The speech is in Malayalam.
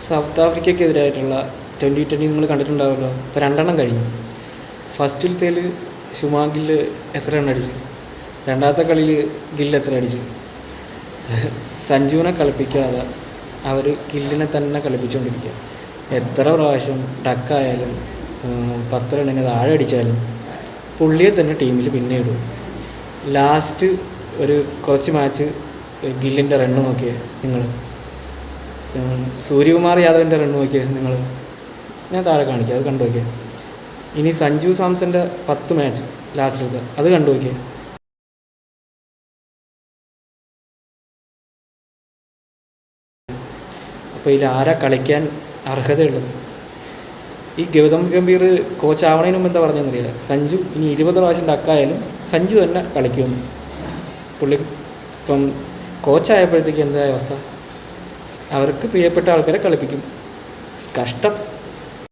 സൗത്ത് ആഫ്രിക്കയ്ക്കെതിരായിട്ടുള്ള 2020 നിങ്ങൾ കണ്ടിട്ടുണ്ടാവുമല്ലോ. ഇപ്പോൾ 2 കഴിഞ്ഞു. ഫസ്റ്റിലത്തേൽ ശുമാൻ ഗില്ല് എത്ര എണ്ണം അടിച്ചു, രണ്ടാമത്തെ കളിയിൽ ഗില്ല് എത്ര അടിച്ചു. സഞ്ജുവിനെ കളിപ്പിക്കാതെ അവർ ഗില്ലിനെ തന്നെ കളിപ്പിച്ചുകൊണ്ടിരിക്കുക. എത്ര പ്രാവശ്യം ഡക്കായാലും 10 റണ്ണിന് താഴെ അടിച്ചാലും പുള്ളിയെ തന്നെ ടീമിൽ പിന്നെ ഇടും. ലാസ്റ്റ് കുറച്ച് മാച്ച് ഗില്ലിൻ്റെ റണ്ണ് നോക്കിയേ നിങ്ങൾ, സൂര്യകുമാർ യാദവിൻ്റെ റണ്ണ് നോക്കിയേ നിങ്ങൾ, ഞാൻ താഴെ കാണിക്കാം, അത് കണ്ടു നോക്കിയേ. ഇനി സഞ്ജു സാംസൻ്റെ 10 മാച്ച് ലാസ്റ്റിലത്തെ അത് കണ്ടു നോക്കിയേ. അപ്പോൾ ഇതിൽ ആരാ കളിക്കാൻ അർഹതയുള്ളത്? ഈ ഗൗതം ഗംഭീർ കോച്ച് ആവണതിന് മുമ്പ് എന്താ പറഞ്ഞതെന്നറിയില്ല, സഞ്ജു ഇനി 20 പ്രാവശ്യം ഡക്കായാലും സഞ്ജു തന്നെ കളിക്കുമെന്ന്. പുള്ളി ഇപ്പം കോച്ചായപ്പോഴത്തേക്ക് എന്താ അവസ്ഥ? അവർക്ക് പ്രിയപ്പെട്ട ആൾക്കാരെ കളിപ്പിക്കും. കഷ്ടം.